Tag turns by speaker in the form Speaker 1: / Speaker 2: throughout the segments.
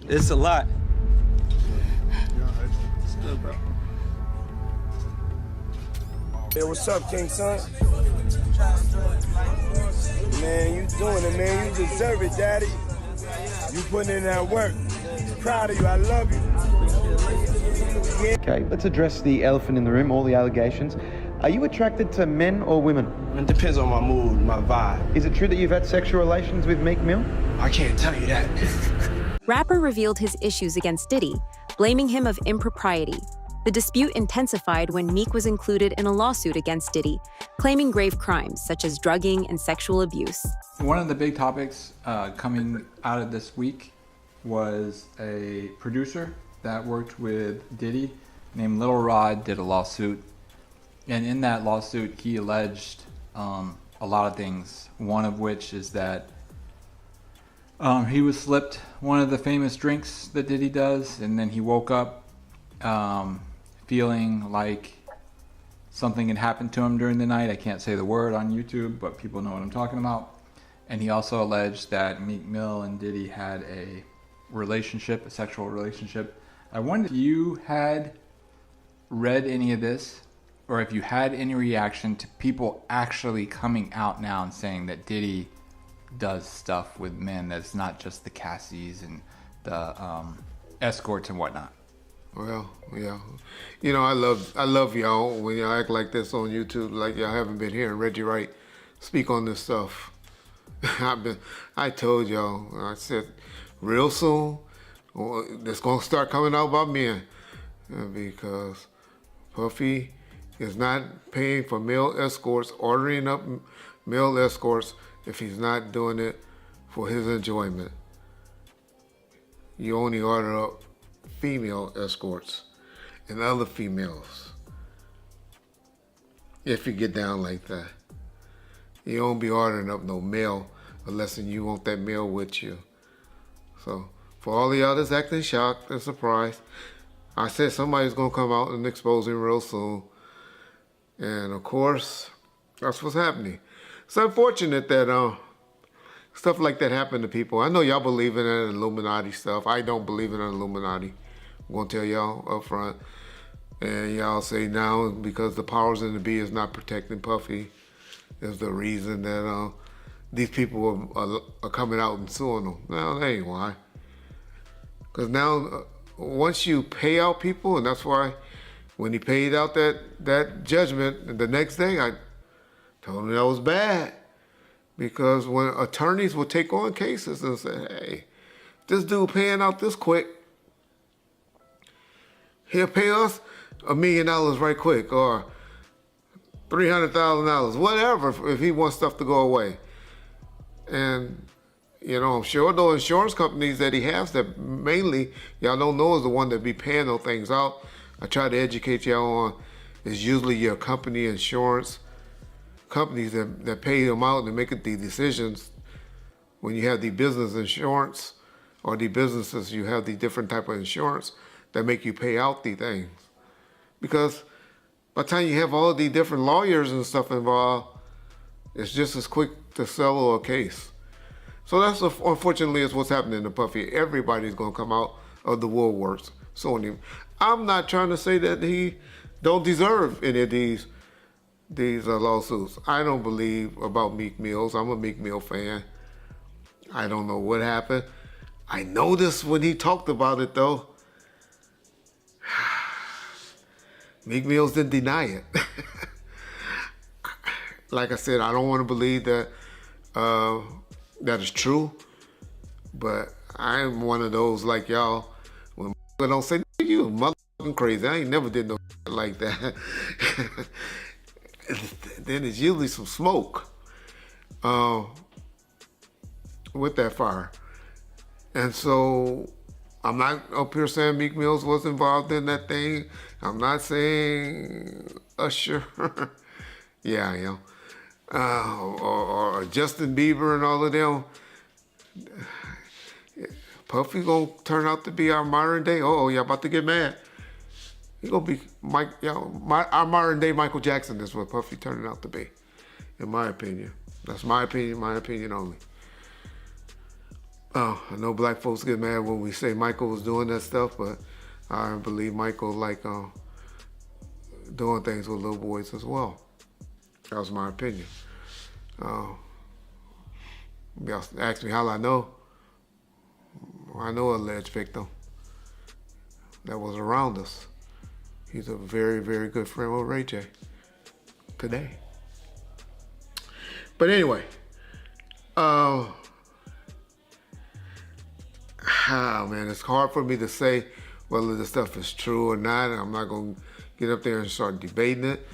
Speaker 1: It's a lot. It's good, bro.
Speaker 2: Hey, what's up, King Son? Man, you doing it, man. You deserve it, Daddy. You putting in that work. Proud of you. I love you. Yeah.
Speaker 3: Okay, let's address the elephant in the room, all the allegations. Are you attracted to men or women?
Speaker 2: It depends on my mood, my vibe.
Speaker 3: Is it true that you've had sexual relations with Meek Mill?
Speaker 2: I can't tell you that.
Speaker 4: Rapper revealed his issues against Diddy, blaming him of impropriety. The dispute intensified when Meek was included in a lawsuit against Diddy, claiming grave crimes such as drugging and sexual abuse.
Speaker 5: One of the big topics coming out of this week was a producer that worked with Diddy named Lil Rod did a lawsuit. And in that lawsuit, he alleged a lot of things. One of which is that he was slipped one of the famous drinks that Diddy does, and then he woke up feeling like something had happened to him during the night. I can't say the word on YouTube, but people know what I'm talking about. And he also alleged that Meek Mill and Diddy had a relationship, a sexual relationship. I wonder if you had read any of this, or if you had any reaction to people actually coming out now and saying that Diddy does stuff with men that's not just the Cassies and the escorts and whatnot.
Speaker 6: Well, yeah. You know, I love y'all when y'all act like this on YouTube, like y'all haven't been hearing Reggie Wright speak on this stuff. I told y'all, I said, real soon, it's gonna start coming out about men, because Puffy is not paying for male escorts, ordering up male escorts if he's not doing it for his enjoyment. You only order up female escorts and other females if you get down like that. You don't be ordering up no male unless you want that male with you. So for all the others acting shocked and surprised, I said somebody's gonna come out and expose him real soon. And of course, that's what's happening. It's unfortunate that stuff like that happened to people. I know y'all believe in that Illuminati stuff. I don't believe in an Illuminati. I'm gonna tell y'all up front. And y'all say now because the powers in the be is not protecting Puffy is the reason that these people are coming out and suing them. No, that ain't why. Because now, once you pay out people, and that's why when he paid out that judgment the next day, I told him that was bad. Because when attorneys would take on cases and say, hey, this dude paying out this quick, he'll pay us $1 million right quick, or $300,000, whatever, if he wants stuff to go away. And, you know, I'm sure those insurance companies that he has that mainly, y'all don't know is the one that be paying those things out. I try to educate y'all on, is usually your company insurance companies that pay them out and make the decisions when you have the business insurance or the businesses, you have the different type of insurance that make you pay out the things. Because by the time you have all the different lawyers and stuff involved, it's just as quick to settle a case. So that's unfortunately is what's happening to Puffy. Everybody's gonna come out of the woodworks suing him. I'm not trying to say that he don't deserve any of these lawsuits. I don't believe about Meek Mills. I'm a Meek Mill fan. I don't know what happened. I noticed when he talked about it though, Meek Mills didn't deny it. Like I said, I don't want to believe that that is true, but I'm one of those like y'all, when don't say, you motherfucking crazy, I ain't never did no like that. Then it's usually some smoke with that fire. And so I'm not up here saying Meek Mills was involved in that thing. I'm not saying Usher. Yeah, I am. Or Justin Bieber and all of them. Puffy gonna turn out to be our modern day. Oh, y'all about to get mad. He gonna be our modern day Michael Jackson is what Puffy turning out to be, in my opinion. That's my opinion only. I know black folks get mad when we say Michael was doing that stuff, but I believe Michael like doing things with little boys as well. That was my opinion. Y'all asked me how I know. I know an alleged victim that was around us. He's a very, very good friend with Ray J today. But anyway, man, it's hard for me to say whether this stuff is true or not, and I'm not going to get up there and start debating it.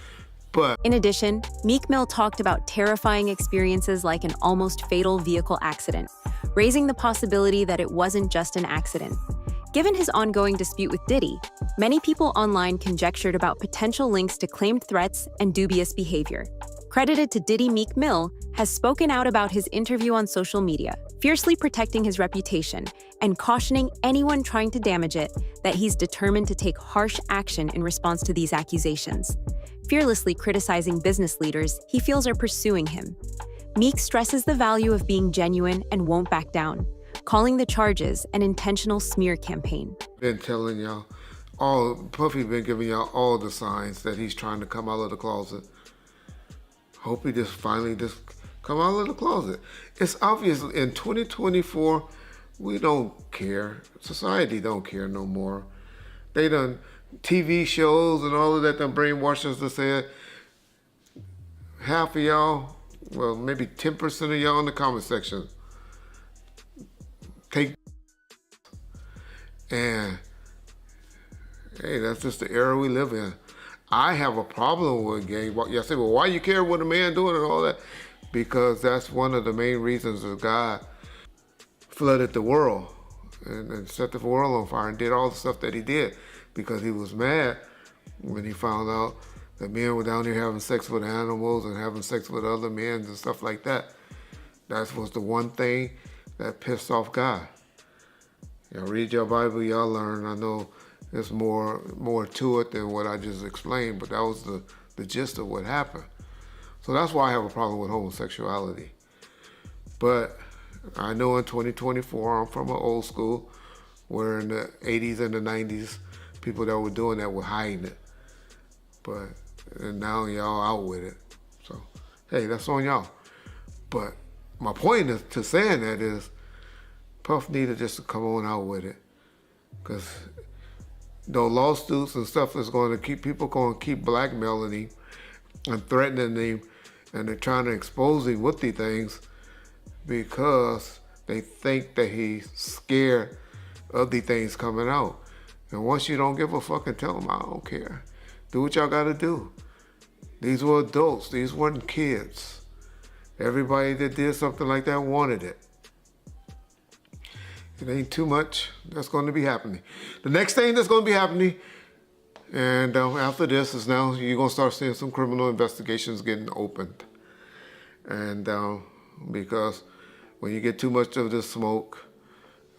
Speaker 6: But
Speaker 4: In addition, Meek Mill talked about terrifying experiences like an almost fatal vehicle accident, raising the possibility that it wasn't just an accident. Given his ongoing dispute with Diddy, many people online conjectured about potential links to claimed threats and dubious behavior. Credited to Diddy, Meek Mill has spoken out about his interview on social media, fiercely protecting his reputation and cautioning anyone trying to damage it that he's determined to take harsh action in response to these accusations. Fearlessly criticizing business leaders he feels are pursuing him. Meek stresses the value of being genuine and won't back down, calling the charges an intentional smear campaign.
Speaker 6: Been telling y'all, Puffy been giving y'all all the signs that he's trying to come out of the closet. Hope he just finally come out of the closet. It's obvious in 2024, we don't care. Society don't care no more. They done TV shows and all of that done brainwashed us to say half of y'all, well, maybe 10% of y'all in the comment section take, and hey, that's just the era we live in. I have a problem with gay. Y'all say, well, why you care what a man doing and all that? Because that's one of the main reasons that God flooded the world and set the world on fire and did all the stuff that he did, because he was mad when he found out that men were down here having sex with animals and having sex with other men and stuff like that. That was the one thing that pissed off God. Y'all read your Bible, y'all learn. I know there's more to it than what I just explained, but that was the gist of what happened. So that's why I have a problem with homosexuality. But I know in 2024, I'm from an old school, where in the 80s and the 90s, people that were doing that were hiding it. And now y'all out with it. So, hey, that's on y'all. But my point is, to saying that is, Puff needed just to come on out with it. Because those lawsuits and stuff is going to keep people blackmailing him and threatening him, and they're trying to expose him with these things because they think that he's scared of these things coming out. And once you don't give a fuck and tell them, I don't care. Do what y'all gotta do. These were adults, these weren't kids. Everybody that did something like that wanted it. It ain't too much that's going to be happening. The next thing that's going to be happening, and after this, is now you're going to start seeing some criminal investigations getting opened. And because when you get too much of this smoke,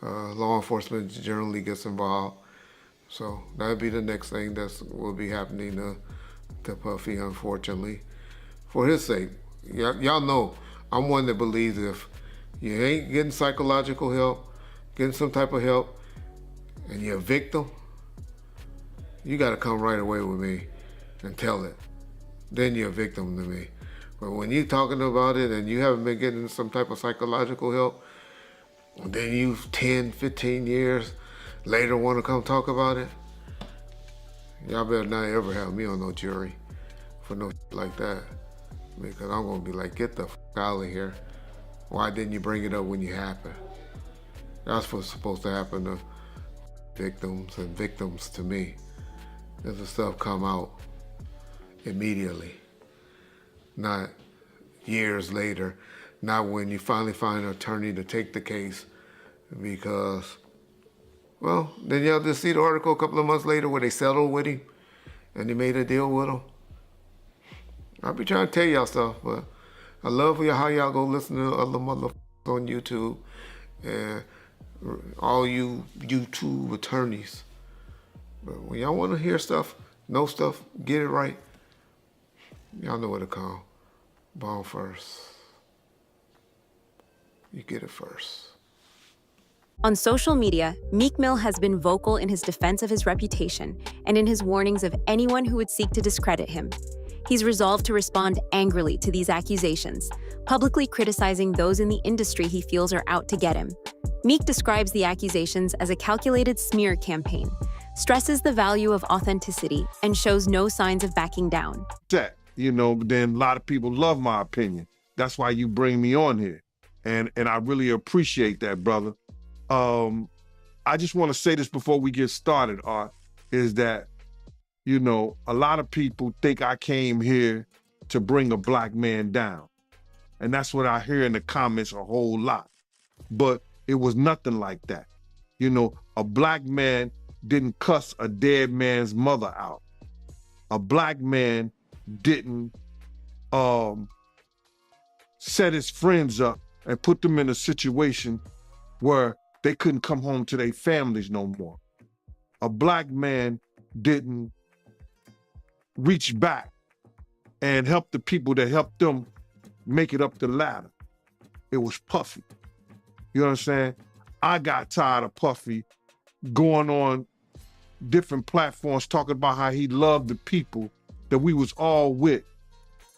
Speaker 6: law enforcement generally gets involved. So that'll be the next thing that will be happening to Puffy, unfortunately. For his sake, y'all know I'm one that believes if you ain't getting psychological help, getting some type of help, and you're a victim, you gotta come right away with me and tell it. Then you're a victim to me. But when you're talking about it and you haven't been getting some type of psychological help, and then you 10, 15 years later want to come talk about it, y'all better not ever have me on no jury for no shit like that. Because I'm gonna be like, get the fuck out of here. Why didn't you bring it up when you happened? That's what's supposed to happen to victims and victims to me. Does the stuff come out immediately, not years later, not when you finally find an attorney to take the case, because, well, then y'all just see the article a couple of months later where they settled with him and they made a deal with him. I'll be trying to tell y'all stuff, but I love how y'all go listen to other motherfuckers on YouTube and all you YouTube attorneys. But when y'all want to hear stuff, know stuff, get it right, y'all know where to come. Bomb first. You get it first.
Speaker 4: On social media, Meek Mill has been vocal in his defense of his reputation and in his warnings of anyone who would seek to discredit him. He's resolved to respond angrily to these accusations, publicly criticizing those in the industry he feels are out to get him. Meek describes the accusations as a calculated smear campaign, stresses the value of authenticity, and shows no signs of backing down.
Speaker 1: But then a lot of people love my opinion. That's why you bring me on here. And I really appreciate that, brother. I just want to say this before we get started, Art, is that, a lot of people think I came here to bring a black man down. And that's what I hear in the comments a whole lot. But it was nothing like that. A black man didn't cuss a dead man's mother out. A black man didn't set his friends up and put them in a situation where they couldn't come home to their families no more. A black man didn't reach back and help the people that helped them make it up the ladder. It was Puffy. You know what I'm saying? I got tired of Puffy going on different platforms talking about how he loved the people that we was all with,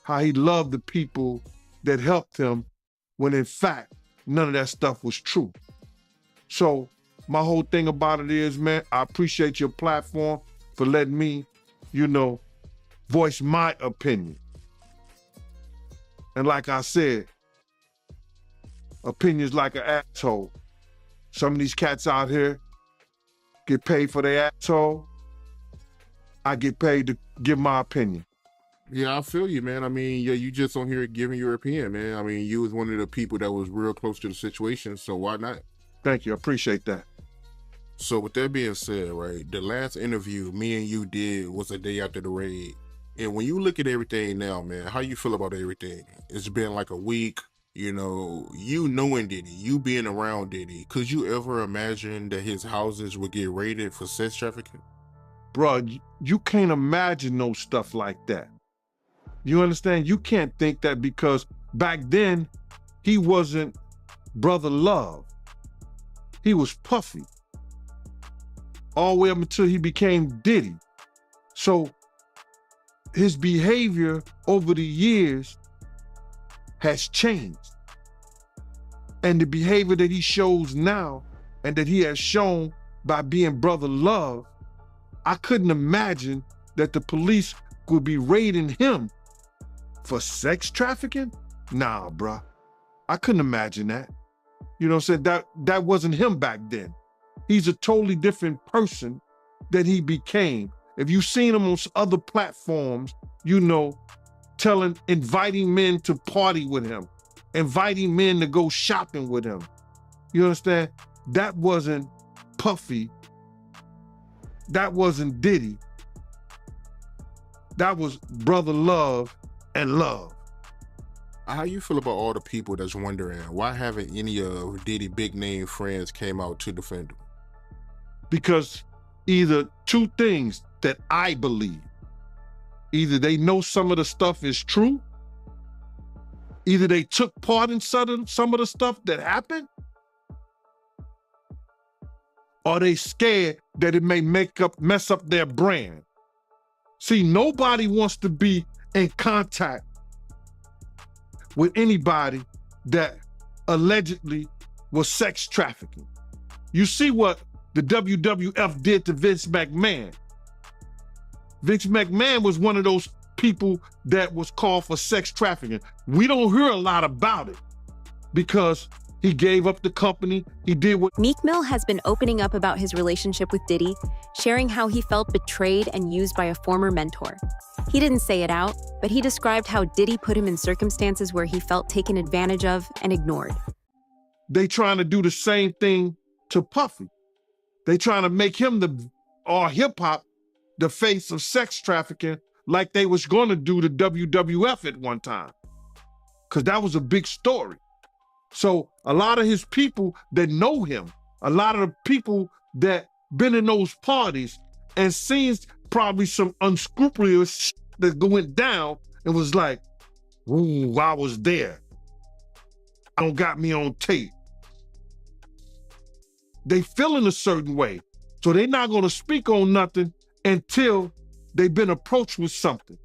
Speaker 1: how he loved the people that helped him, when in fact, none of that stuff was true. So my whole thing about it is, man, I appreciate your platform for letting me, voice my opinion. And like I said, opinions like an asshole. Some of these cats out here get paid for their asshole. I get paid to give my opinion.
Speaker 7: Yeah, I feel you, man. I mean, yeah, you just on here giving your opinion, man. I mean, you was one of the people that was real close to the situation, so why not?
Speaker 1: Thank you, I appreciate that.
Speaker 7: So with that being said, right, the last interview me and you did was a day after the raid. And when you look at everything now, man, how you feel about everything? It's been like a week, you knowing Diddy, you being around Diddy. Could you ever imagine that his houses would get raided for sex trafficking?
Speaker 1: Bruh, you can't imagine no stuff like that. You understand? You can't think that, because back then, he wasn't Brother Love. He was Puffy. All the way up until he became Diddy. So his behavior over the years has changed. And the behavior that he shows now, and that he has shown by being Brother Love, I couldn't imagine that the police would be raiding him for sex trafficking? Nah, bruh. I couldn't imagine that. You know what I'm saying? That wasn't him back then. He's a totally different person that he became. If you've seen him on other platforms, inviting men to party with him, inviting men to go shopping with him. You understand? That wasn't Puffy. That wasn't Diddy. That was Brother Love and Love.
Speaker 7: How you feel about all the people that's wondering why haven't any of Diddy big name friends came out to defend him?
Speaker 1: Because either two things that I believe. Either they know some of the stuff is true, either they took part in some of the stuff that happened, or they scared that it may mess up their brand. See, nobody wants to be in contact with anybody that allegedly was sex trafficking. You see what the WWF did to Vince McMahon. Vince McMahon was one of those people that was called for sex trafficking. We don't hear a lot about it because he gave up the company. He did what...
Speaker 4: Meek Mill has been opening up about his relationship with Diddy, sharing how he felt betrayed and used by a former mentor. He didn't say it out, but he described how Diddy put him in circumstances where he felt taken advantage of and ignored.
Speaker 1: They trying to do the same thing to Puffy. They trying to make him or hip-hop the face of sex trafficking, like they was going to do to WWF at one time. Because that was a big story. So a lot of his people that know him, a lot of the people that been in those parties and seen probably some unscrupulous shit that went down and was like, ooh, I was there. I don't got me on tape. they feeling a certain way. So they're not gonna speak on nothing until they've been approached with something.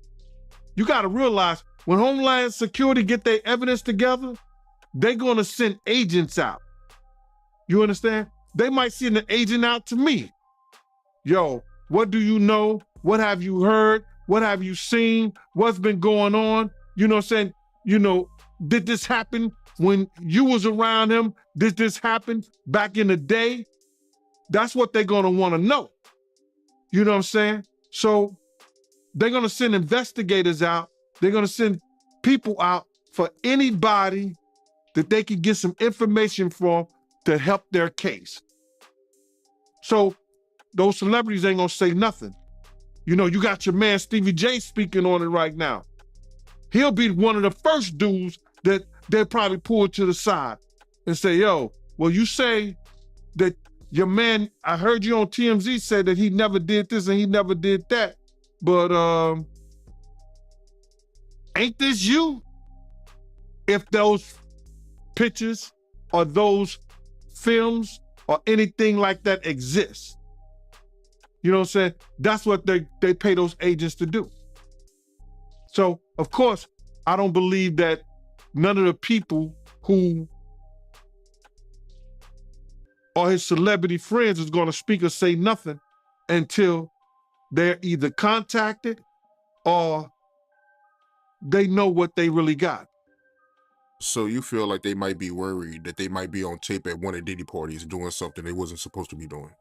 Speaker 1: You gotta realize when Homeland Security get their evidence together, they're gonna send agents out. You understand? They might send an agent out to me. Yo, what do you know? What have you heard? What have you seen? What's been going on? You know what I'm saying? You know, did this happen when you was around him? Did this happen back in the day? That's what they're gonna wanna know. You know what I'm saying? So they're gonna send investigators out. They're gonna send people out for anybody that they can get some information from to help their case. So those celebrities ain't gonna say nothing. You know, you got your man Stevie J speaking on it right now. He'll be one of the first dudes that they'll probably pull to the side and say, yo, well, you say that your man, I heard you on TMZ say that he never did this and he never did that, but ain't this you? If those pictures or those films or anything like that exists. You know what I'm saying? That's what they pay those agents to do. So, of course, I don't believe that none of the people who are his celebrity friends is going to speak or say nothing until they're either contacted or they know what they really got.
Speaker 7: So you feel like they might be worried that they might be on tape at one of Diddy parties doing something they wasn't supposed to be doing?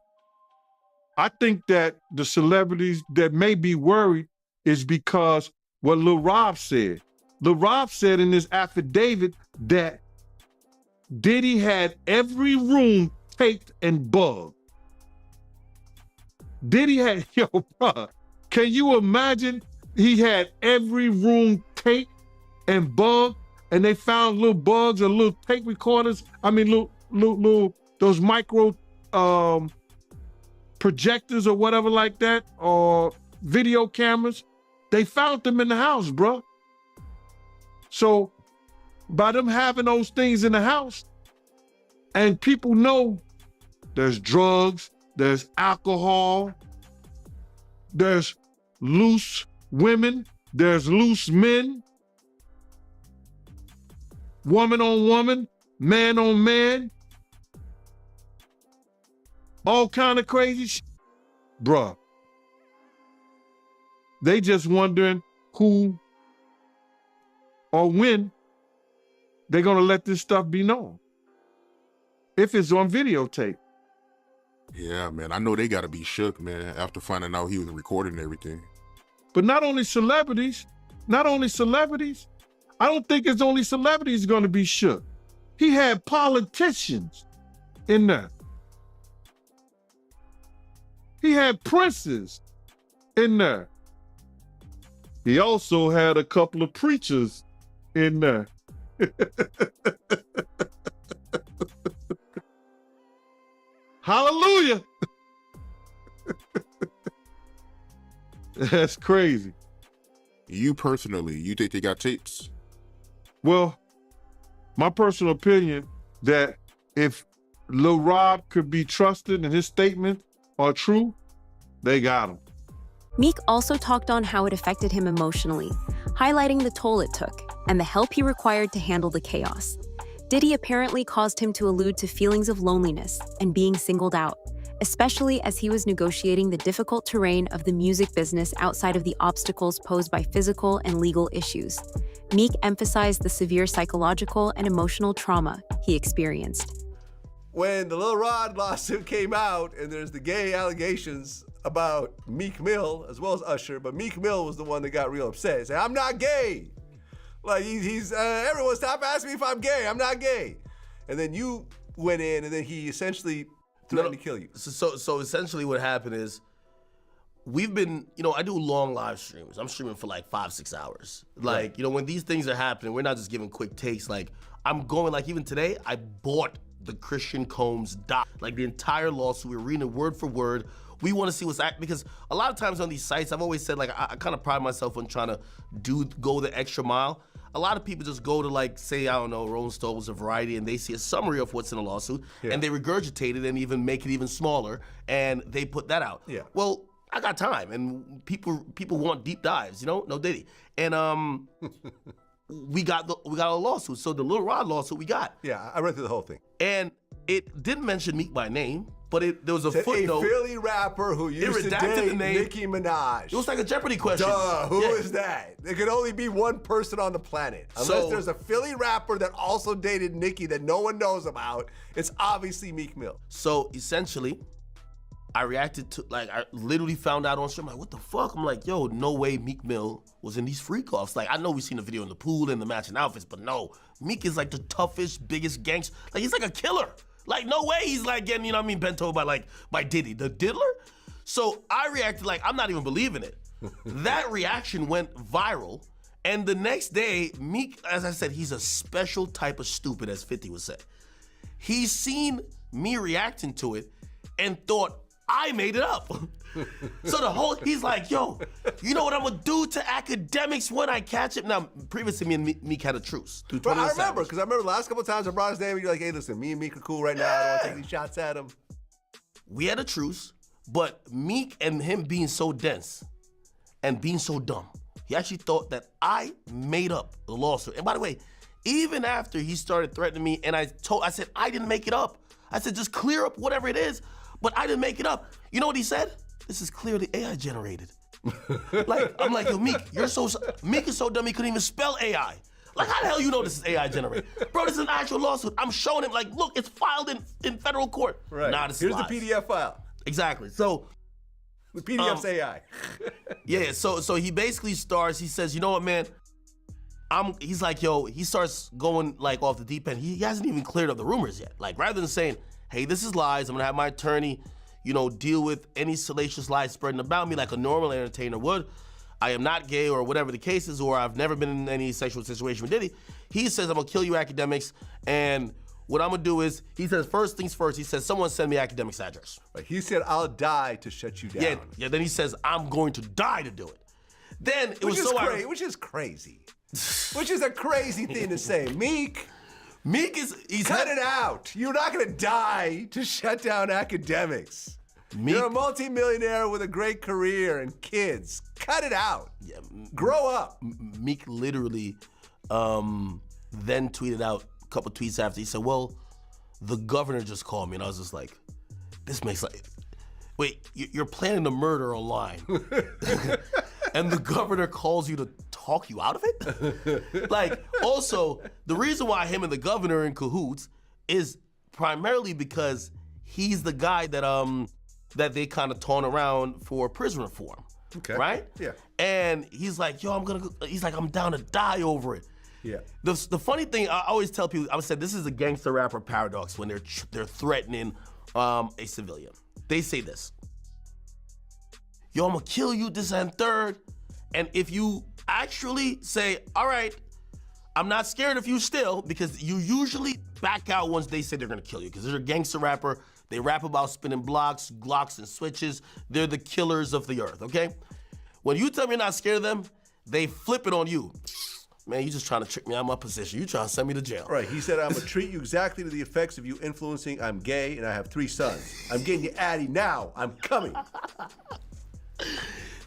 Speaker 1: I think that the celebrities that may be worried is because what Lil Rob said. Lil Rob said in his affidavit that Diddy had every room taped and bugged. Diddy had, yo, bro, can you imagine he had every room taped and bugged and they found little bugs or little tape recorders? I mean, little those micro projectors or whatever like that, or video cameras. They found them in the house, bro. So by them having those things in the house, and people know there's drugs, there's alcohol, there's loose women, there's loose men, woman on woman, man on man, all kind of crazy shit. Bruh, they just wondering who or when they're gonna let this stuff be known. If it's on videotape.
Speaker 7: Yeah, man, I know they gotta be shook, man, after finding out he was recording everything.
Speaker 1: But not only celebrities, I don't think it's only celebrities gonna be shook. He had politicians in there. He had princes in there. He also had a couple of preachers in there. Hallelujah. That's crazy.
Speaker 7: You personally, you think they got tapes?
Speaker 1: Well, my personal opinion that if Lil Rob could be trusted and his statements are true, they got him.
Speaker 4: Meek also talked on how it affected him emotionally, highlighting the toll it took and the help he required to handle the chaos. Diddy apparently caused him to allude to feelings of loneliness and being singled out, especially as he was negotiating the difficult terrain of the music business outside of the obstacles posed by physical and legal issues. Meek emphasized the severe psychological and emotional trauma he experienced.
Speaker 8: When the Lil Rod lawsuit came out and there's the gay allegations about Meek Mill as well as Usher, but Meek Mill was the one that got real upset. He said, I'm not gay. Like he's everyone stop asking me if I'm gay. I'm not gay. And then you went in and then he essentially threatened to kill you.
Speaker 9: So essentially what happened is we've been, I do long live streams. I'm streaming for like 5-6 hours. Like, when these things are happening, we're not just giving quick takes. Like I'm going, like even today, I bought the Christian Combs doc, like the entire lawsuit. We're reading it word for word. We want to see what's because a lot of times on these sites, I've always said, like, I kind of pride myself on trying to go the extra mile. a lot of people just go to like, say, I don't know, Rolling Stones or Variety, and they see a summary of what's in a lawsuit, and they regurgitate it and even make it even smaller, and they put that out.
Speaker 8: Yeah.
Speaker 9: Well, I got time, and people want deep dives, you know? No Diddy. And we got a lawsuit. So the Lil Rod lawsuit we got.
Speaker 8: Yeah, I read through the whole thing.
Speaker 9: And it didn't mention Meek by name, but there was a
Speaker 8: Said
Speaker 9: footnote.
Speaker 8: A Philly rapper who used to
Speaker 9: redacted
Speaker 8: date
Speaker 9: the name.
Speaker 8: Nicki Minaj.
Speaker 9: It was like a Jeopardy question.
Speaker 8: Duh, who
Speaker 9: Yeah.
Speaker 8: is that? There could only be one person on the planet. Unless
Speaker 9: So-
Speaker 8: there's a Philly rapper that also dated Nicki that no one knows about, it's obviously Meek Mill.
Speaker 9: So essentially, I reacted to, like, I literally found out on stream, like, what the fuck? I'm like, yo, no way Meek Mill was in these freak offs. Like, I know we've seen the video in the pool and the matching outfits, but no, Meek is like the toughest, biggest gangster. Like, he's like a killer. Like, no way he's like getting, you know what I mean, bent over by Diddy, the diddler. So I reacted like, I'm not even believing it. That reaction went viral. And the next day, Meek, as I said, he's a special type of stupid, as 50 would say. He's seen me reacting to it and thought I made it up. So he's like, yo, you know what I'm gonna do to academics when I catch him? Now, previously me and Meek had a truce.
Speaker 8: But I remember, because I remember the last couple of times I brought his name, and you're like, hey, listen, me and Meek are cool right now. I don't want to take these shots at him.
Speaker 9: We had a truce, but Meek and him being so dense and being so dumb, he actually thought that I made up the lawsuit. And by the way, even after he started threatening me, and I said, I didn't make it up. I said, just clear up whatever it is, but I didn't make it up. You know what he said? This is clearly AI generated. Like, I'm like, yo, Meek, Meek is so dumb he couldn't even spell AI. Like, how the hell you know this is AI generated? Bro, this is an actual lawsuit. I'm showing him, like, look, it's filed in federal court.
Speaker 8: Right.
Speaker 9: Nah, this
Speaker 8: Here's
Speaker 9: is
Speaker 8: the PDF file.
Speaker 9: Exactly. So
Speaker 8: the PDF's AI.
Speaker 9: Yeah, so he basically starts, he says, you know what, man? He's like, yo, he starts going like off the deep end. He hasn't even cleared up the rumors yet. Like, rather than saying, hey, this is lies, I'm gonna have my attorney, you know, deal with any salacious lies spreading about me like a normal entertainer would. I am not gay or whatever the case is, or I've never been in any sexual situation with Diddy. He says, I'm gonna kill you academics, and what I'm gonna do is, he says, first things first, he says, someone send me academics address.
Speaker 8: Right. He said, I'll die to shut you down.
Speaker 9: Yeah, then he says, I'm going to die to do it. Then it was so
Speaker 8: Which is crazy. Which is a crazy thing to say. Meek
Speaker 9: he's
Speaker 8: cut it out. You're not gonna die to shut down academics. You're a multimillionaire with a great career and kids. Cut it out.
Speaker 9: Yeah,
Speaker 8: grow up.
Speaker 9: Meek literally then tweeted out a couple tweets after. He said, well, the governor just called me. And I was just like, this makes like, wait, you're planning a murder online. And the governor calls you to talk you out of it? Like, also, the reason why him and the governor are in cahoots is primarily because he's the guy that they kind of taunt around for prison reform.
Speaker 8: Okay.
Speaker 9: Right?
Speaker 8: Yeah.
Speaker 9: And he's like, yo, I'm down to die over it.
Speaker 8: Yeah.
Speaker 9: The funny thing, I always tell people, I said this is a gangster rapper paradox when they're threatening a civilian. They say this. Yo, I'm gonna kill you, this and third. And if you actually say, all right, I'm not scared of you still, because you usually back out once they say they're gonna kill you, because they're a gangster rapper. They rap about spinning blocks, Glocks, and switches. They're the killers of the earth, okay? When you tell me you're not scared of them, they flip it on you. Man, you just trying to trick me out of my position. You trying to send me to jail.
Speaker 8: Right, he said, I'm gonna treat you exactly to the effects of you influencing I'm gay and I have 3 sons. I'm getting you Addy now, I'm coming.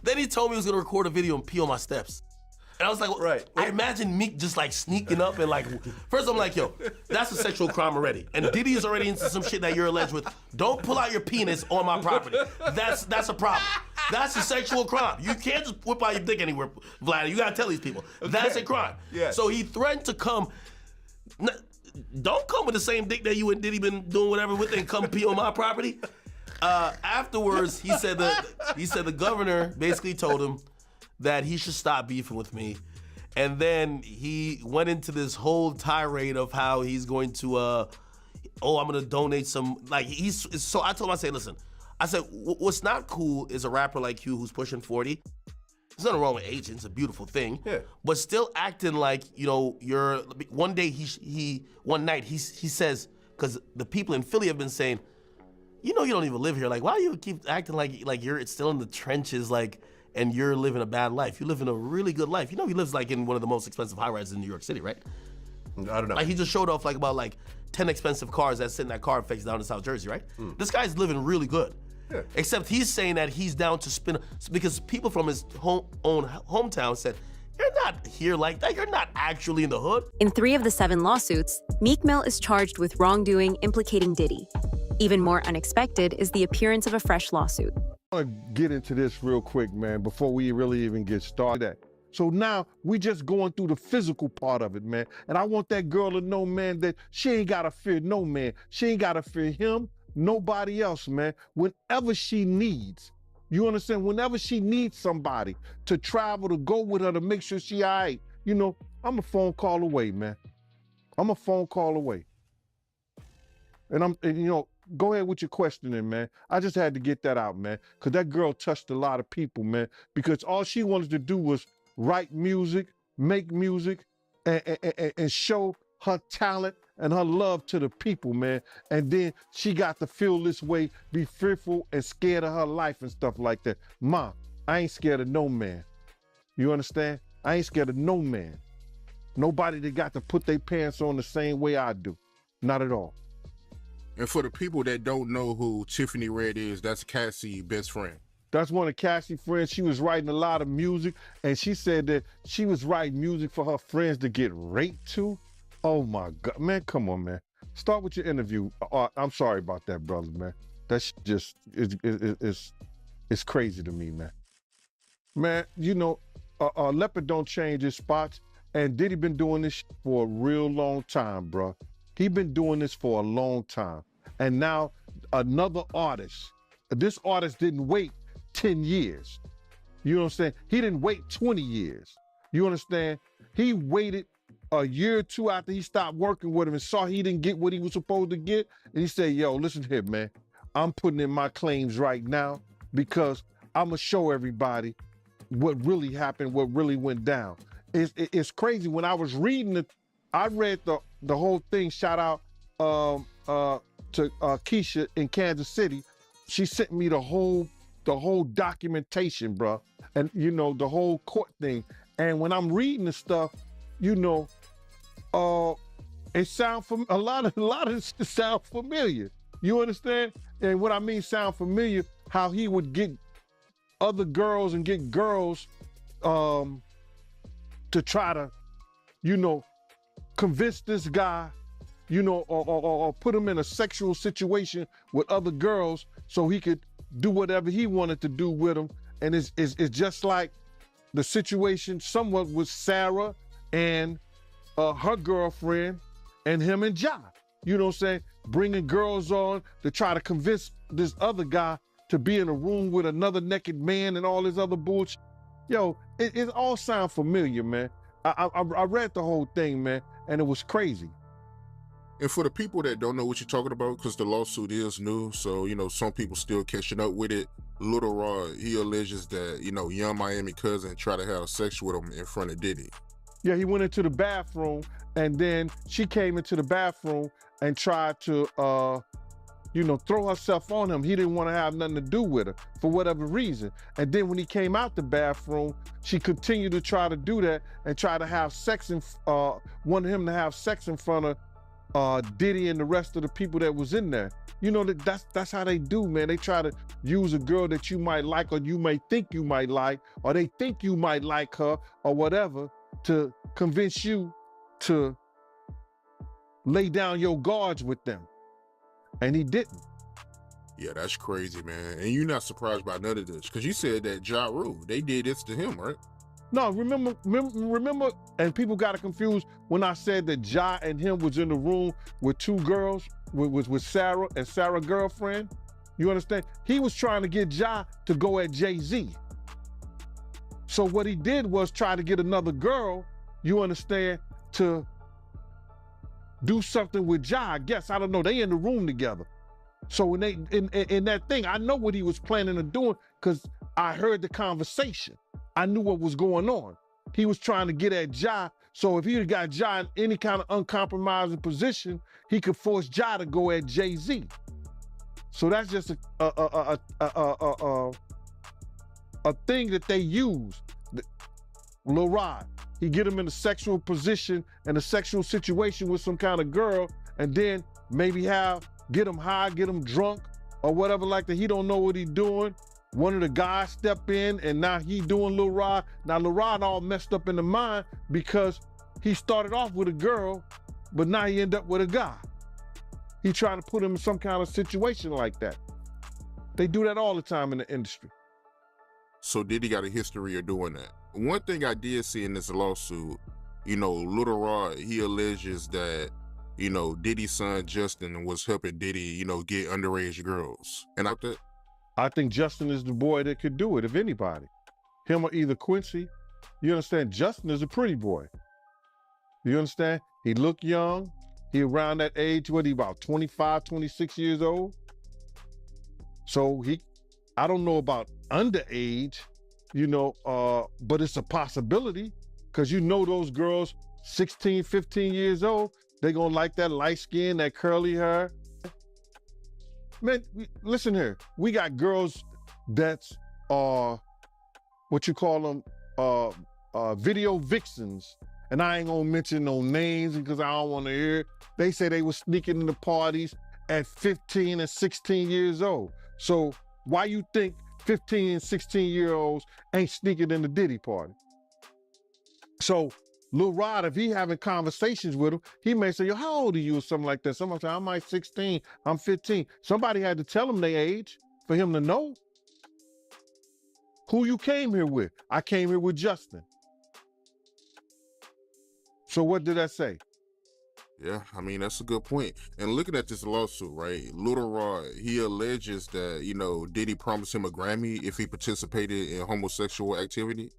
Speaker 9: Then he told me he was gonna record a video and pee on my steps. And I was like,
Speaker 8: right.
Speaker 9: I imagine Meek just like sneaking up and like, first I'm like, yo, that's a sexual crime already. And Diddy is already into some shit that you're alleged with. Don't pull out your penis on my property. That's a problem. That's a sexual crime. You can't just whip out your dick anywhere, Vlad. You gotta tell these people. Okay. That's a crime.
Speaker 8: Yeah.
Speaker 9: So he threatened to come. Don't come with the same dick that you and Diddy been doing whatever with and come pee on my property. Afterwards, he said the governor basically told him that he should stop beefing with me. And then he went into this whole tirade of how he's going to, I'm going to donate some, like, so I told him, I said, what's not cool is a rapper like you who's pushing 40. There's nothing wrong with aging, it's a beautiful thing.
Speaker 8: Yeah.
Speaker 9: But still acting like, you know, one night he says, because the people in Philly have been saying, you know you don't even live here. Like, why do you keep acting like it's still in the trenches, like, and you're living a bad life. You're living a really good life. You know he lives like in one of the most expensive high-rises in New York City, right?
Speaker 8: I don't know.
Speaker 9: Like he just showed off like about like 10 expensive cars that sit in that car face down in South Jersey, right? This guy's living really good.
Speaker 8: Yeah.
Speaker 9: Except he's saying that he's down to spin, because people from his hometown said, you're not here like that. You're not actually in the hood.
Speaker 4: In 3 of the 7 lawsuits, Meek Mill is charged with wrongdoing implicating Diddy. Even more unexpected is the appearance of a fresh lawsuit.
Speaker 1: I want to get into this real quick, man, before we really even get started. So now we just going through the physical part of it, man. And I want that girl to know, man, that she ain't got to fear no man. She ain't got to fear him, nobody else, man. Whenever she needs, you understand? Whenever she needs somebody to travel, to go with her, to make sure she all right, you know, I'm a phone call away, man. I'm a phone call away. And you know, go ahead with your questioning, man. I just had to get that out, man, because that girl touched a lot of people, man, because all she wanted to do was write music, make music, and show her talent and her love to the people, man. And then she got to feel this way, be fearful and scared of her life and stuff like that. Ma, I ain't scared of no man. You understand? I ain't scared of no man. Nobody that got to put their pants on the same way I do. Not at all.
Speaker 7: And for the people that don't know who Tiffany Red is, that's Cassie's best friend.
Speaker 1: That's one of Cassie's friends. She was writing a lot of music, and she said that she was writing music for her friends to get raped to. Oh my God, man, come on, man. Start with your interview. I'm sorry about that, brother, man. That's just, it's crazy to me, man. Man, you know, Leopard don't change his spots, and Diddy been doing this for a real long time, bro. He been doing this for a long time. And now another artist, this artist didn't wait 10 years. You know what I'm saying? He didn't wait 20 years. You understand? He waited a year or 2 after he stopped working with him and saw he didn't get what he was supposed to get. And he said, yo, listen here, man. I'm putting in my claims right now because I'm going to show everybody what really happened, what really went down. It's crazy. When I was reading it, I read the whole thing. Shout out to Keisha in Kansas City. She sent me the whole documentation, bro, and you know the whole court thing. And when I'm reading the stuff, you know, it sound a lot of it sound familiar. You understand? And what I mean sound familiar, how he would get other girls and get girls to try to, you know, convince this guy, you know, or put him in a sexual situation with other girls so he could do whatever he wanted to do with them. And it's just like the situation somewhat with Sarah and her girlfriend and him and Ja. You know what I'm saying? Bringing girls on to try to convince this other guy to be in a room with another naked man and all this other bullshit. Yo, it all sound familiar, man. I read the whole thing, man, and it was crazy.
Speaker 7: And for the people that don't know what you're talking about, because the lawsuit is new, so, you know, some people still catching up with it. Little Rod, he alleges that, you know, Young Miami cousin tried to have sex with him in front of Diddy.
Speaker 1: Yeah, he went into the bathroom, and then she came into the bathroom and tried to, you know, throw herself on him. He didn't want to have nothing to do with her for whatever reason. And then when he came out the bathroom, she continued to try to do that and try to have sex, wanted him to have sex in front of Diddy and the rest of the people that was in there. You know, that's how they do, man. They try to use a girl that you might like or you may think you might like, or they think you might like her or whatever, to convince you to lay down your guards with them. And he didn't.
Speaker 7: Yeah, that's crazy, man. And you're not surprised by none of this, because you said that Ja Rule, they did this to him, right?
Speaker 1: No, remember, and people got it confused when I said that Ja and him was in the room with 2 girls, with Sarah and Sarah's girlfriend. You understand? He was trying to get Ja to go at Jay-Z. So what he did was try to get another girl, you understand, to do something with Ja. I guess, I don't know, they in the room together. So when they, in that thing, I know what he was planning on doing because I heard the conversation. I knew what was going on. He was trying to get at Ja, so if he had got Ja in any kind of uncompromising position, he could force Ja to go at Jay-Z. So that's just a thing that they use. Lil Rod, he get him in a sexual position and a sexual situation with some kind of girl, and then maybe get him high, get him drunk, or whatever like that. He don't know what he doing. One of the guys step in, and now he doing Lil Rod. Now Lil Rod all messed up in the mind because he started off with a girl, but now he end up with a guy. He trying to put him in some kind of situation like that. They do that all the time in the industry.
Speaker 7: So Diddy got a history of doing that. One thing I did see in this lawsuit, Lil Rod, he alleges that, Diddy's son Justin was helping Diddy, get underage girls. And
Speaker 1: I think Justin is the boy that could do it, if anybody. Him or either Quincy. You understand? Justin is a pretty boy. You understand? He look young. He around that age, what, he about 25, 26 years old? So I don't know about underage, but it's a possibility because those girls, 16, 15 years old, they gonna like that light skin, that curly hair. Man, listen here. We got girls that's, what you call them, video vixens. And I ain't gonna mention no names because I don't wanna hear it. They say they were sneaking in the parties at 15 and 16 years old. So why you think 15 and 16-year-olds ain't sneaking in the Diddy party? So Lil Rod, if he having conversations with him, he may say, yo, how old are you, or something like that. Somebody say, I'm like 16, I'm 15. Somebody had to tell him their age for him to know. Who you came here with? I came here with Justin. So what did I say?
Speaker 7: Yeah, that's a good point. And looking at this lawsuit, right, Lil Rod, he alleges that, Diddy promised him a Grammy if he participated in homosexual activity.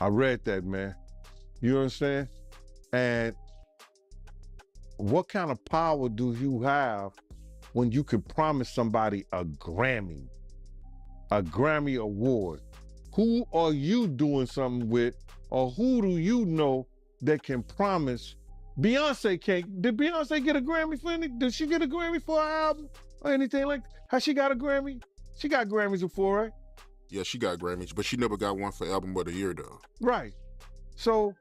Speaker 1: I read that, man. You understand? And what kind of power do you have when you can promise somebody a Grammy award? Who are you doing something with, or who do you know that can promise? Beyonce did Beyonce get a Grammy for anything? Did she get a Grammy for her album or anything like that? Has she got a Grammy? She got Grammys before, right?
Speaker 7: Yeah, she got Grammys, but she never got one for Album of the Year, though.
Speaker 1: Right. So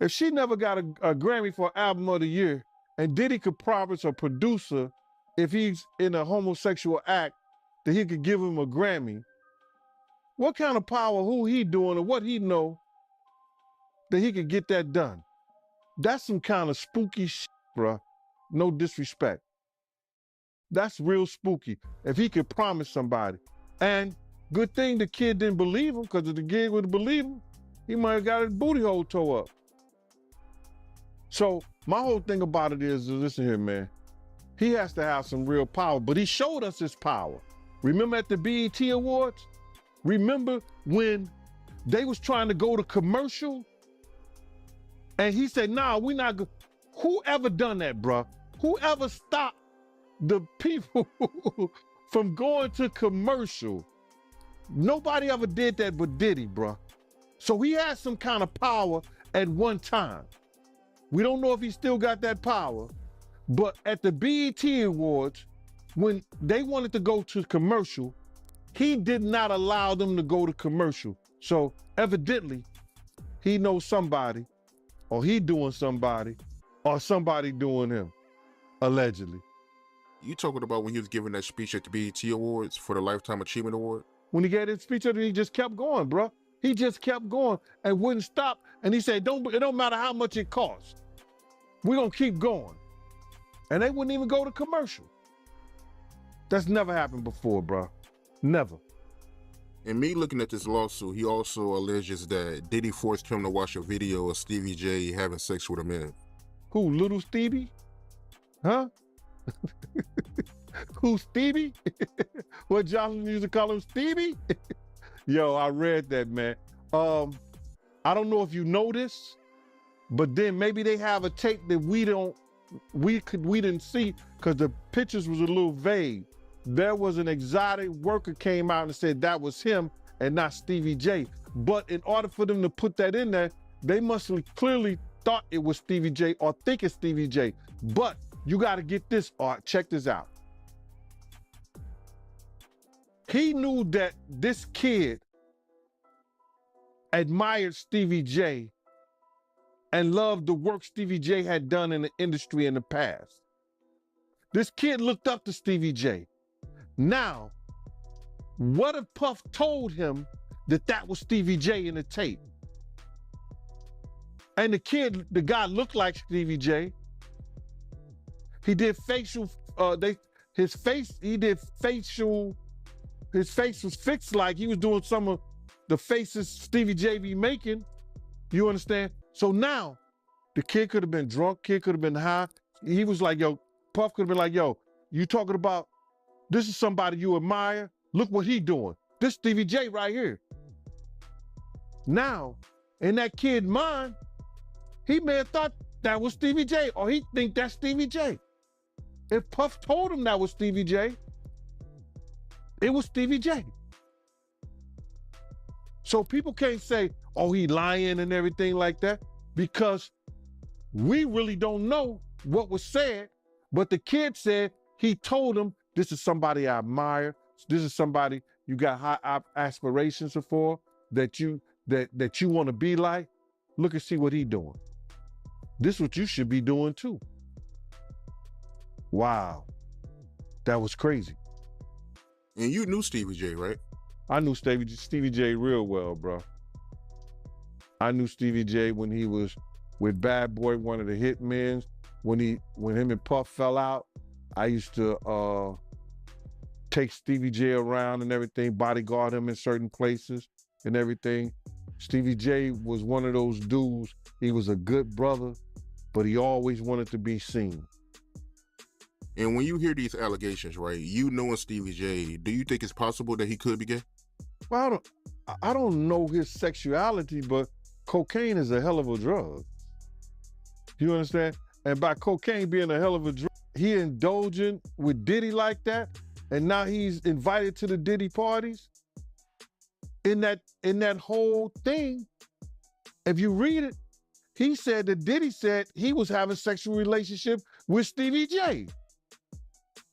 Speaker 1: if she never got a Grammy for Album of the Year, and Diddy could promise a producer, if he's in a homosexual act, that he could give him a Grammy, what kind of power, who he doing, or what he know that he could get that done? That's some kind of spooky shit, bruh. No disrespect. That's real spooky. If he could promise somebody. And good thing the kid didn't believe him, because if the kid would have believed him, he might have got his booty hole tore up. So my whole thing about it is, listen here, man. He has to have some real power, but he showed us his power. Remember at the BET Awards? Remember when they was trying to go to commercial? And he said, nah, we not go. Whoever done that, bruh? Whoever stopped the people from going to commercial? Nobody ever did that but Diddy, bruh. So he had some kind of power at one time. We don't know if he still got that power, but at the BET Awards, when they wanted to go to commercial, he did not allow them to go to commercial. So evidently, he knows somebody, or he doing somebody, or somebody doing him, allegedly.
Speaker 7: You talking about when he was giving that speech at the BET Awards for the Lifetime Achievement Award?
Speaker 1: When he gave that speech, he just kept going, bro. He just kept going and wouldn't stop. And he said, it don't matter how much it costs. We're gonna keep going. And they wouldn't even go to commercial. That's never happened before, bro. Never.
Speaker 7: And me looking at this lawsuit, he also alleges that Diddy forced him to watch a video of Stevie J having sex with a man.
Speaker 1: Who, Little Stevie? Huh? Who, Stevie? What Johnson used to call him, Stevie? Yo, I read that, man. I don't know if you know this, but then maybe they have a tape that we didn't see because the pictures was a little vague. There was an exotic worker came out and said that was him and not Stevie J. But in order for them to put that in there, they must have clearly thought it was Stevie J or think it's Stevie J. But you got to get this, Art. Check this out. He knew that this kid admired Stevie J and loved the work Stevie J had done in the industry in the past. This kid looked up to Stevie J. Now, what if Puff told him that that was Stevie J in the tape? And the guy looked like Stevie J. He did facial, his face was fixed like he was doing some of the faces Stevie J be making. You understand? So now, the kid could have been drunk, kid could have been high. He was like, yo, Puff could have been like, yo, you talking about, this is somebody you admire? Look what he doing. This Stevie J right here. Now, in that kid's mind, he may have thought that was Stevie J, or he think that's Stevie J. If Puff told him that was Stevie J, it was Stevie J. So people can't say, oh, he lying and everything like that, because we really don't know what was said, but the kid said he told him, this is somebody I admire, this is somebody you got high aspirations for, that you want to be like. Look and see what he doing. This is what you should be doing too. Wow, that was crazy.
Speaker 7: And you knew Stevie J, right?
Speaker 1: I knew Stevie J real well, bro. I knew Stevie J when he was with Bad Boy, one of the hitmen. When him and Puff fell out, I used to take Stevie J around and everything, bodyguard him in certain places and everything. Stevie J was one of those dudes. He was a good brother, but he always wanted to be seen.
Speaker 7: And when you hear these allegations, right, you knowing Stevie J, do you think it's possible that he could be gay?
Speaker 1: Well, I don't know his sexuality, but cocaine is a hell of a drug. You understand? And by cocaine being a hell of a drug, he indulging with Diddy like that, and now he's invited to the Diddy parties. In that whole thing, if you read it, he said that Diddy said he was having sexual relationship with Stevie J.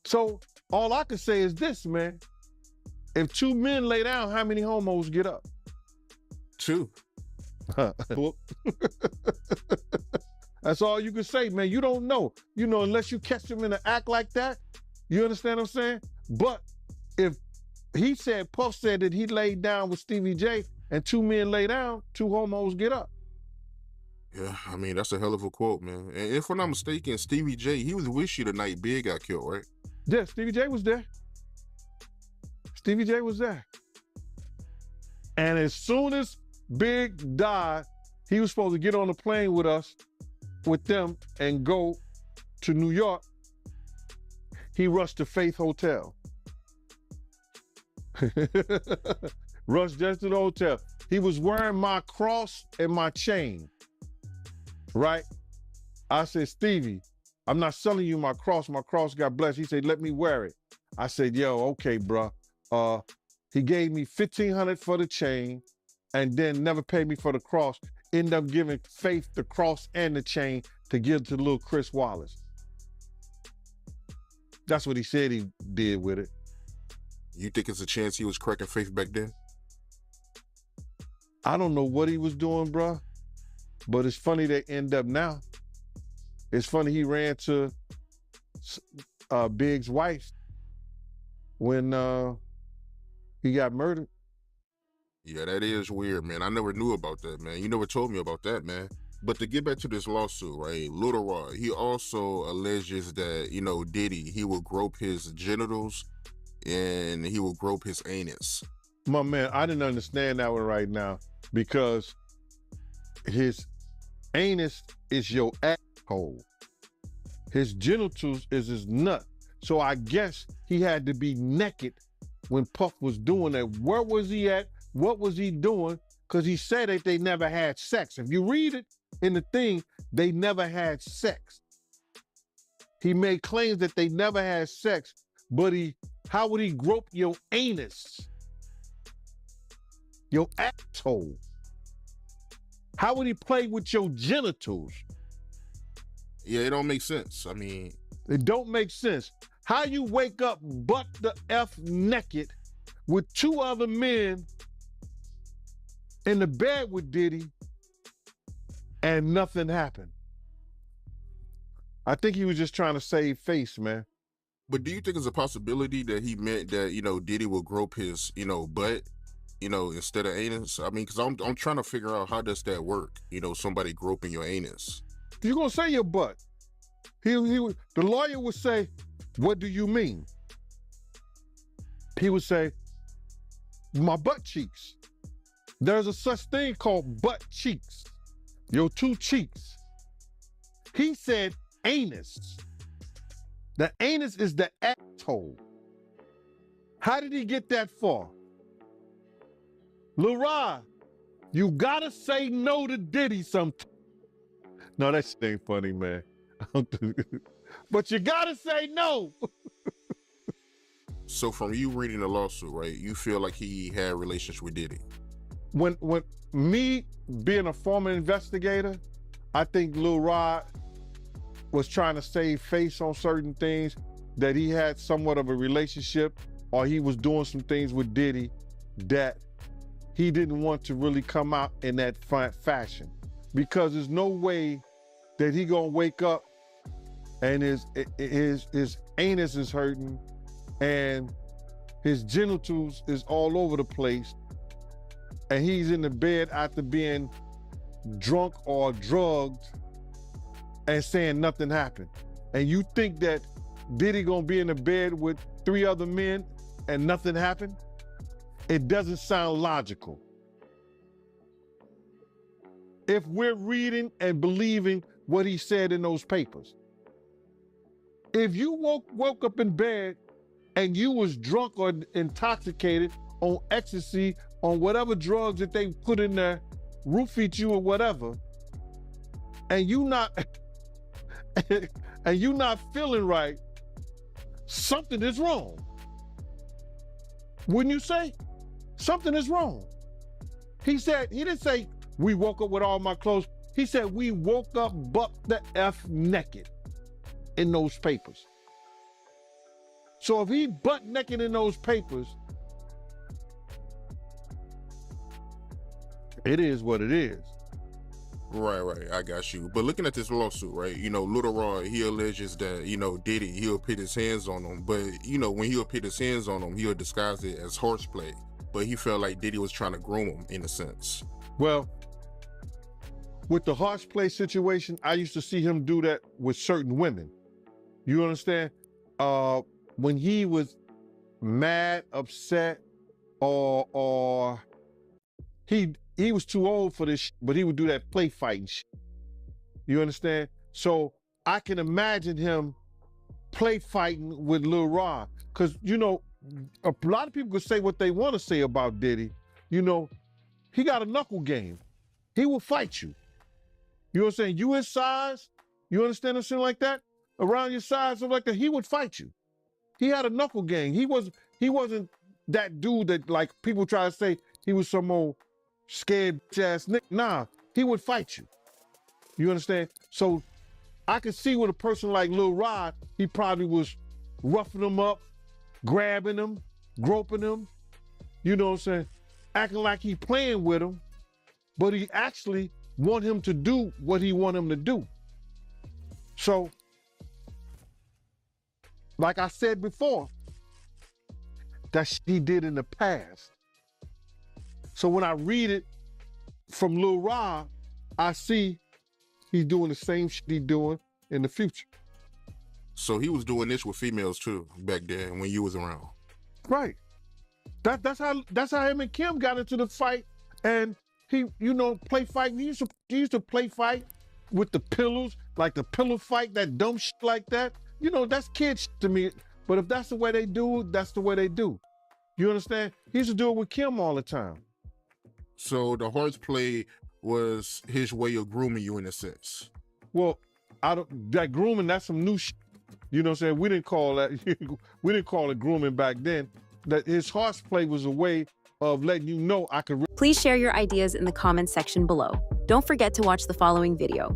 Speaker 1: So all I can say is this, man. If two men lay down, how many homos get up?
Speaker 7: Two.
Speaker 1: That's all you can say, man. You don't know. You know, unless you catch them in an act like that. You understand what I'm saying? But if he said, Puff said that he laid down with Stevie J and two men lay down, two homos get up.
Speaker 7: Yeah, I mean, that's a hell of a quote, man. And if I'm not mistaken, Stevie J, he was with you the night Big got killed, right?
Speaker 1: Yeah, Stevie J was there. Stevie J was there. And as soon as Big died, he was supposed to get on a plane with us, with them, and go to New York. He rushed to Faith Hotel. Rushed just to the hotel. He was wearing my cross and my chain, right? I said, Stevie, I'm not selling you my cross. My cross got blessed. He said, let me wear it. I said, yo, okay, bro. He gave me $1,500 for the chain and then never paid me for the cross. Ended up giving Faith the cross and the chain to give to little Chris Wallace. That's what he said he did with it.
Speaker 7: You think it's a chance he was cracking Faith back then?
Speaker 1: I don't know what he was doing, bro, but it's funny they end up now. It's funny he ran to Big's wife when he got murdered.
Speaker 7: Yeah, that is weird, man. I never knew about that, man. You never told me about that, man. But to get back to this lawsuit, right, Lil Rod, he also alleges that, you know, Diddy, he will grope his genitals and he will grope his anus.
Speaker 1: My man, I didn't understand that one right now because his anus is your asshole. His genitals is his nut. So I guess he had to be naked when Puff was doing that. Where was he at? What was he doing? Because he said that they never had sex. If you read it in the thing, they never had sex. He made claims that they never had sex, but how would he grope your anus? Your asshole? How would he play with your genitals?
Speaker 7: Yeah, it don't make sense. I mean,
Speaker 1: it don't make sense. How you wake up butt the F naked with two other men in the bed with Diddy and nothing happened. I think he was just trying to save face, man.
Speaker 7: But do you think it's a possibility that he meant that, Diddy will grope his, butt, instead of anus? I mean, because I'm trying to figure out how does that work? Somebody groping your anus.
Speaker 1: You're gonna say your butt. The lawyer would say, "What do you mean?" He would say, "My butt cheeks." There's a such thing called butt cheeks. Your two cheeks. He said anus. The anus is the asshole. How did he get that far? Lil Rod, you gotta say no to Diddy sometimes. No, that shit ain't funny, man. But you gotta say no.
Speaker 7: So from you reading the lawsuit, right, you feel like he had relations with Diddy?
Speaker 1: When me being a former investigator, I think Lil Rod was trying to save face on certain things, that he had somewhat of a relationship, or he was doing some things with Diddy that he didn't want to really come out in that fashion. Because there's no way that he gonna wake up and his anus is hurting and his genitals is all over the place, and he's in the bed after being drunk or drugged and saying nothing happened. And you think that Diddy gonna be in the bed with 3 other men and nothing happened? It doesn't sound logical. If we're reading and believing what he said in those papers. If you woke up in bed and you was drunk or intoxicated on ecstasy, on whatever drugs that they put in there, roofied you or whatever, and you not feeling right, something is wrong. Wouldn't you say? Something is wrong. He didn't say we woke up with all my clothes. He said we woke up buck the F naked in those papers. So if he butt naked in those papers, it is what it is.
Speaker 7: Right, I got you. But looking at this lawsuit, right, Lil Rod, he alleges that, Diddy, he'll put his hands on him. But, when he'll put his hands on him, he'll disguise it as horseplay. But he felt like Diddy was trying to groom him in a sense.
Speaker 1: Well, with the horseplay situation, I used to see him do that with certain women. You understand? When he was mad, upset, or he was too old for this shit, but he would do that play fighting shit. You understand? So I can imagine him play fighting with Lil Rod. Because, a lot of people could say what they want to say about Diddy. He got a knuckle game. He will fight you. You know what I'm saying? You his size, you understand something like that? Around your size, something like that, he would fight you. He had a knuckle game. He wasn't that dude that, like, people try to say he was some old scared ass nigga. Nah, he would fight you. You understand? So I could see with a person like Lil Rod, he probably was roughing him up, grabbing him, groping him, you know what I'm saying? Acting like he playing with him, but he actually want him to do what he want him to do. So, like I said before, that shit he did in the past. So when I read it from Lil Rod, I see he's doing the same shit he's doing in the future.
Speaker 7: So he was doing this with females too back then when you was around.
Speaker 1: Right. That's how him and Kim got into the fight, and he, play fight. He used to play fight with the pillows, like the pillow fight, that dumb shit like that. That's kid shit to me. But if that's the way they do, that's the way they do. You understand? He used to do it with Kim all the time.
Speaker 7: So the horseplay was his way of grooming you in a sense.
Speaker 1: Well, that grooming, that's some new shit. You know what I'm saying? We didn't call it grooming back then. That his horseplay was a way of letting you know I could.
Speaker 4: Please share your ideas in the comments section below. Don't forget to watch the following video.